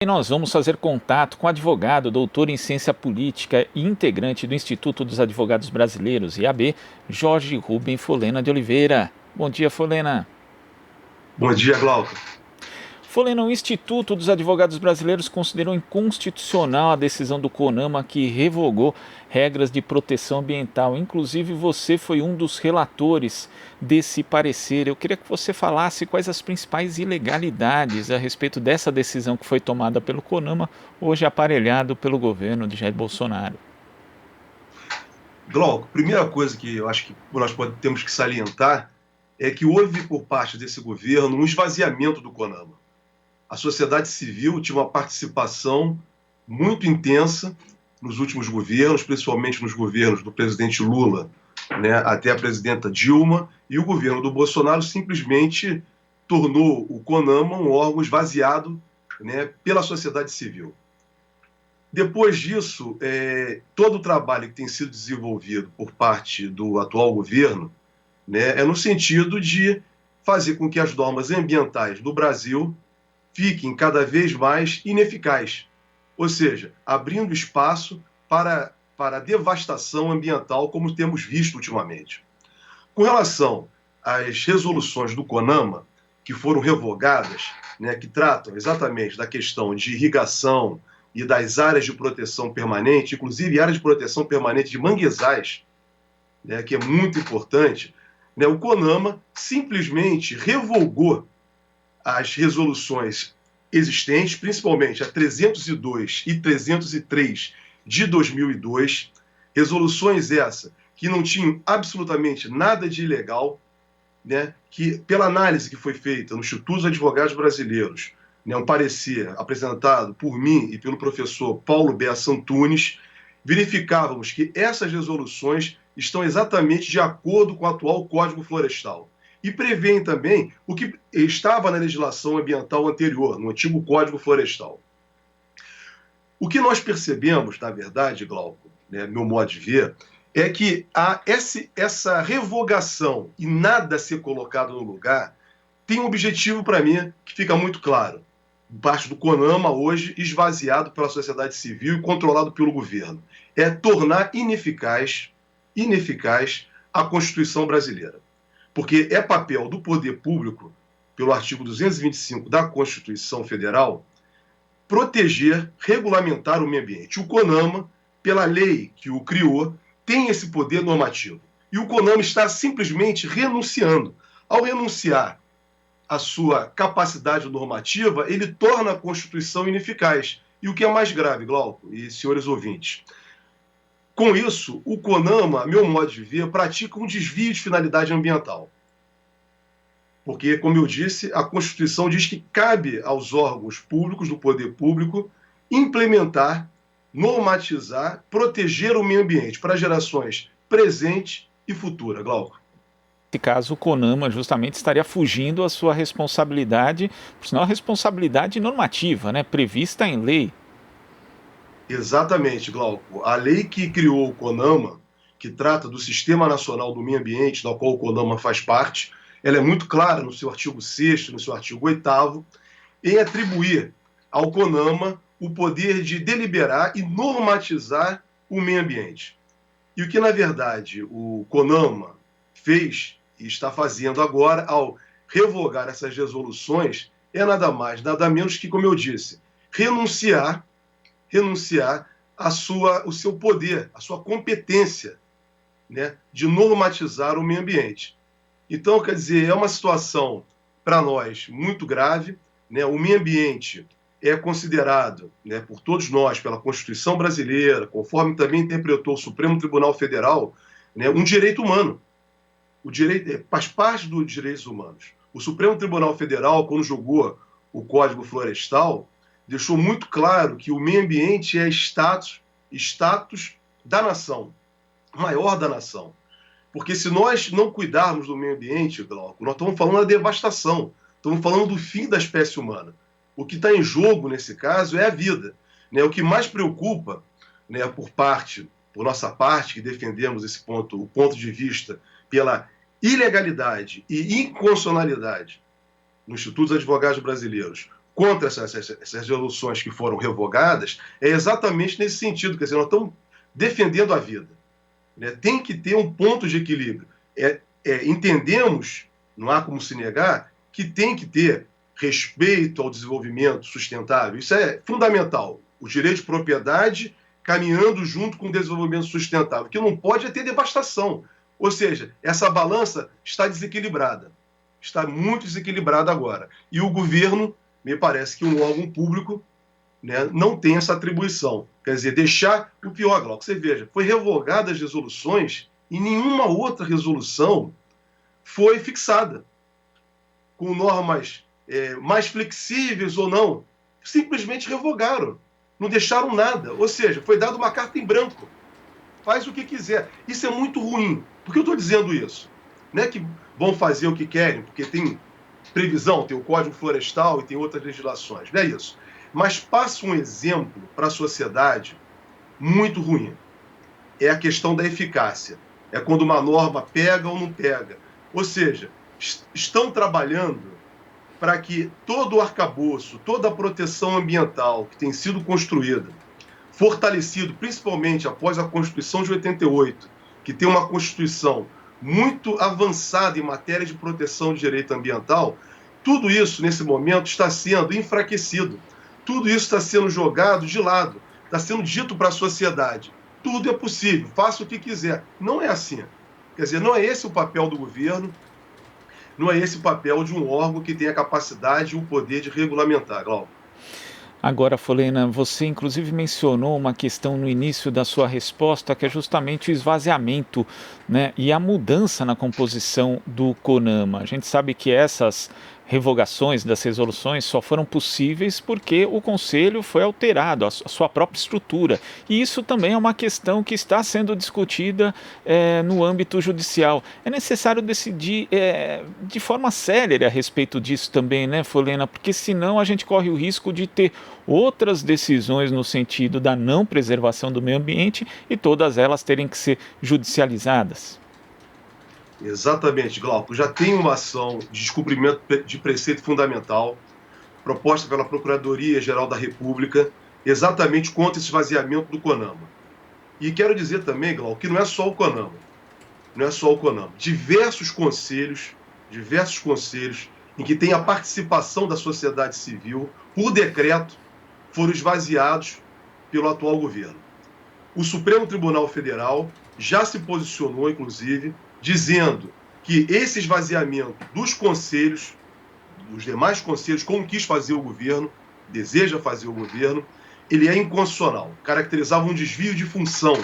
nós vamos fazer contato com o advogado, doutor em ciência política e integrante do Instituto dos Advogados Brasileiros, IAB, Jorge Rubem Folena de Oliveira. Bom dia, Folena. Bom dia, Glauco. Folena, o Instituto dos Advogados Brasileiros considerou inconstitucional a decisão do CONAMA que revogou regras de proteção ambiental. Inclusive, você foi um dos relatores desse parecer. Eu queria que você falasse quais as principais ilegalidades a respeito dessa decisão que foi tomada pelo CONAMA, hoje aparelhado pelo governo de Jair Bolsonaro. Glauco, primeira coisa que eu acho que temos que salientar é que houve, por parte desse governo, um esvaziamento do CONAMA. A sociedade civil tinha uma participação muito intensa nos últimos governos, principalmente nos governos do presidente Lula, né, até a presidenta Dilma, e o governo do Bolsonaro simplesmente tornou o CONAMA um órgão esvaziado, né, pela sociedade civil. Depois disso, todo o trabalho que tem sido desenvolvido por parte do atual governo, né, é no sentido de fazer com que as normas ambientais do Brasil fiquem cada vez mais ineficazes, ou seja, abrindo espaço para a devastação ambiental, como temos visto ultimamente. Com relação às resoluções do CONAMA, que foram revogadas, né, que tratam exatamente da questão de irrigação e das áreas de proteção permanente, inclusive áreas de proteção permanente de manguezais, né, que é muito importante, né, o CONAMA simplesmente revogou as resoluções existentes, principalmente a 302 e 303 de 2002, resoluções essas que não tinham absolutamente nada de ilegal, né, que pela análise que foi feita no Instituto dos Advogados Brasileiros, né, um parecer apresentado por mim e pelo professor Paulo Bessa Antunes, verificávamos que essas resoluções estão exatamente de acordo com o atual Código Florestal. E prevêem também o que estava na legislação ambiental anterior, no antigo Código Florestal. O que nós percebemos, na verdade, Glauco, né, meu modo de ver, é que há essa revogação e nada ser colocado no lugar tem um objetivo, para mim, que fica muito claro. Parte do CONAMA, hoje, esvaziado pela sociedade civil e controlado pelo governo. É tornar ineficaz a Constituição brasileira. Porque é papel do poder público, pelo artigo 225 da Constituição Federal, proteger, regulamentar o meio ambiente. O CONAMA, pela lei que o criou, tem esse poder normativo. E o CONAMA está simplesmente renunciando. Ao renunciar à sua capacidade normativa, ele torna a Constituição ineficaz. E o que é mais grave, Glauco e senhores ouvintes, com isso, o CONAMA, meu modo de ver, pratica um desvio de finalidade ambiental. Porque, como eu disse, a Constituição diz que cabe aos órgãos públicos, do poder público, implementar, normatizar, proteger o meio ambiente para gerações presente e futura, Glauco. Nesse caso, o CONAMA justamente estaria fugindo à sua responsabilidade, por sinal, a responsabilidade normativa, né, prevista em lei. Exatamente, Glauco. A lei que criou o CONAMA, que trata do Sistema Nacional do Meio Ambiente, da qual o CONAMA faz parte, ela é muito clara no seu artigo 6º, no seu artigo 8º, em atribuir ao CONAMA o poder de deliberar e normatizar o meio ambiente. E o que, na verdade, o CONAMA fez e está fazendo agora, ao revogar essas resoluções, é nada mais, nada menos que, como eu disse, renunciar o seu poder, a sua competência, né, de normatizar o meio ambiente. Então, quer dizer, é uma situação, para nós, muito grave, né? O meio ambiente é considerado, né, por todos nós, pela Constituição brasileira, conforme também interpretou o Supremo Tribunal Federal, né, um direito humano. O direito faz parte dos direitos humanos. O Supremo Tribunal Federal, quando julgou o Código Florestal, deixou muito claro que o meio ambiente é status da nação, maior da nação. Porque se nós não cuidarmos do meio ambiente, Glauco, nós estamos falando da devastação, estamos falando do fim da espécie humana. O que está em jogo, nesse caso, é a vida. Né? O que mais preocupa, né, por nossa parte, que defendemos esse ponto, o ponto de vista pela ilegalidade e inconstitucionalidade no Instituto dos Advogados Brasileiros, contra essas resoluções que foram revogadas é exatamente nesse sentido, quer dizer, nós estamos defendendo a vida, né? Tem que ter um ponto de equilíbrio. Entendemos, não há como se negar, que tem que ter respeito ao desenvolvimento sustentável. Isso é fundamental. O direito de propriedade caminhando junto com o desenvolvimento sustentável. O que não pode é ter devastação. Ou seja, essa balança está desequilibrada. Está muito desequilibrada agora. E o governo, me parece que um órgão público, né, não tem essa atribuição. Quer dizer, deixar o pior, Glauco, você veja, foi revogada as resoluções e nenhuma outra resolução foi fixada com normas mais flexíveis ou não. Simplesmente revogaram. Não deixaram nada. Ou seja, foi dada uma carta em branco. Faz o que quiser. Isso é muito ruim. Por que eu estou dizendo isso? Não é que vão fazer o que querem, porque tem previsão, tem o Código Florestal e tem outras legislações. Não é isso. Mas passa um exemplo para a sociedade muito ruim. É a questão da eficácia. É quando uma norma pega ou não pega. Ou seja, estão trabalhando para que todo o arcabouço, toda a proteção ambiental que tem sido construída, fortalecido principalmente após a Constituição de 88, que tem uma Constituição muito avançada em matéria de proteção de direito ambiental, tudo isso, nesse momento, está sendo enfraquecido. Tudo isso está sendo jogado de lado, está sendo dito para a sociedade. Tudo é possível, faça o que quiser. Não é assim. Quer dizer, não é esse o papel do governo, não é esse o papel de um órgão que tem a capacidade e o poder de regulamentar, Glauco. Agora, Folena, você inclusive mencionou uma questão no início da sua resposta, que é justamente o esvaziamento, né, e a mudança na composição do CONAMA. A gente sabe que essas revogações das resoluções só foram possíveis porque o Conselho foi alterado, a sua própria estrutura. E isso também é uma questão que está sendo discutida no âmbito judicial. É necessário decidir de forma célere a respeito disso também, né, Folena? Porque senão a gente corre o risco de ter outras decisões no sentido da não preservação do meio ambiente e todas elas terem que ser judicializadas. Exatamente, Glauco. Já tem uma ação de descumprimento de preceito fundamental proposta pela Procuradoria-Geral da República exatamente contra esse esvaziamento do CONAMA. E quero dizer também, Glauco, que não é só o CONAMA. Não é só o CONAMA. Diversos conselhos em que tem a participação da sociedade civil, por decreto, foram esvaziados pelo atual governo. O Supremo Tribunal Federal já se posicionou, inclusive, dizendo que esse esvaziamento dos conselhos, dos demais conselhos, como quis fazer o governo, deseja fazer o governo, ele é inconstitucional, caracterizava um desvio de função,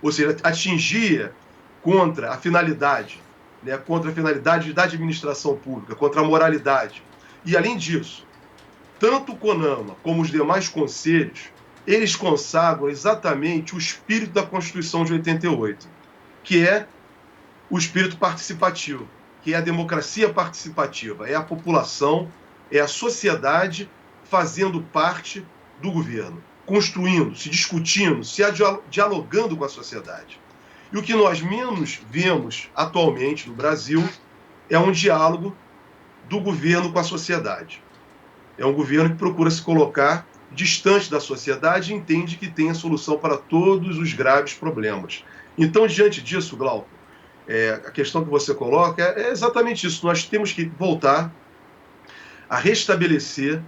ou seja, atingia contra a finalidade, né, contra a finalidade da administração pública, contra a moralidade. E, além disso, tanto o CONAMA como os demais conselhos, eles consagram exatamente o espírito da Constituição de 88, que é o espírito participativo, que é a democracia participativa, é a população, é a sociedade fazendo parte do governo, construindo, se discutindo, se dialogando com a sociedade. E o que nós menos vemos atualmente no Brasil é um diálogo do governo com a sociedade. É um governo que procura se colocar distante da sociedade e entende que tem a solução para todos os graves problemas. Então, diante disso, Glauco, a questão que você coloca é exatamente isso. Nós temos que voltar a restabelecer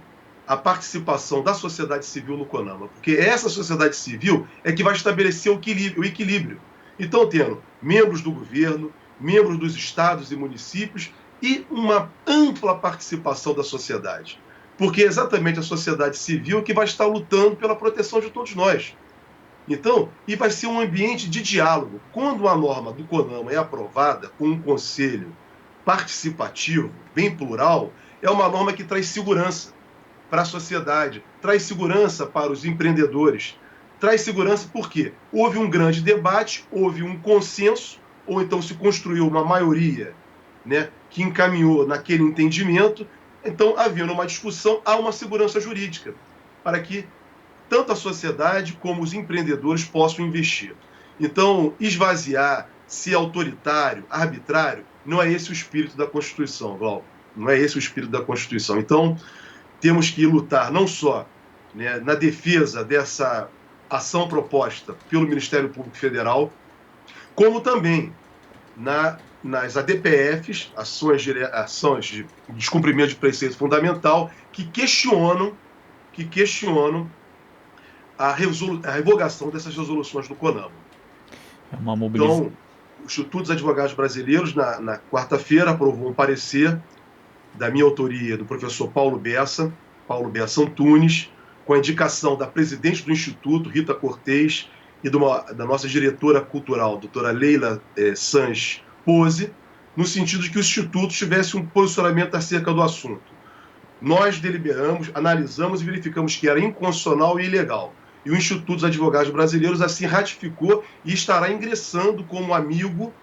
a participação da sociedade civil no CONAMA, porque essa sociedade civil é que vai estabelecer o equilíbrio. Então, tendo membros do governo, membros dos estados e municípios e uma ampla participação da sociedade. Porque é exatamente a sociedade civil que vai estar lutando pela proteção de todos nós. Então, e vai ser um ambiente de diálogo. Quando a norma do CONAMA é aprovada com um conselho participativo, bem plural, é uma norma que traz segurança para a sociedade, traz segurança para os empreendedores, traz segurança porque houve um grande debate, houve um consenso, ou então se construiu uma maioria, né, que encaminhou naquele entendimento. Então, havendo uma discussão, há uma segurança jurídica para que tanto a sociedade como os empreendedores possam investir. Então, esvaziar, ser autoritário, arbitrário, não é esse o espírito da Constituição, Glauco. Não é esse o espírito da Constituição. Então, temos que lutar não só, né, na defesa dessa ação proposta pelo Ministério Público Federal, como também nas ADPFs, ações de descumprimento de preceito fundamental, que questionam a revogação dessas resoluções do CONAMA. É uma mobilização. Então, o Instituto dos Advogados Brasileiros, na quarta-feira, aprovou um parecer da minha autoria, do professor Paulo Bessa Antunes, com a indicação da presidente do Instituto, Rita Cortez, e da nossa diretora cultural, doutora Leila Sanz Pose, no sentido de que o Instituto tivesse um posicionamento acerca do assunto. Nós deliberamos, analisamos e verificamos que era inconstitucional e ilegal. E o Instituto dos Advogados Brasileiros assim ratificou e estará ingressando como amigo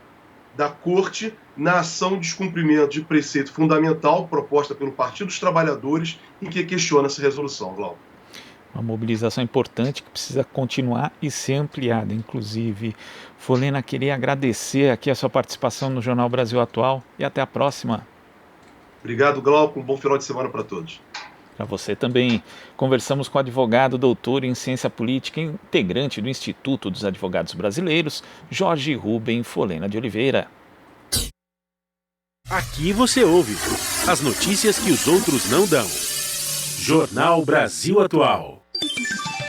da Corte na ação de descumprimento de preceito fundamental proposta pelo Partido dos Trabalhadores, em que questiona essa resolução, Glauco. Uma mobilização importante que precisa continuar e ser ampliada. Inclusive, Folena, queria agradecer aqui a sua participação no Jornal Brasil Atual e até a próxima. Obrigado, Glauco. Um bom final de semana para todos. Para você também. Conversamos com o advogado, doutor em ciência política, integrante do Instituto dos Advogados Brasileiros, Jorge Rubem Folena de Oliveira. Aqui você ouve as notícias que os outros não dão. Jornal Brasil Atual.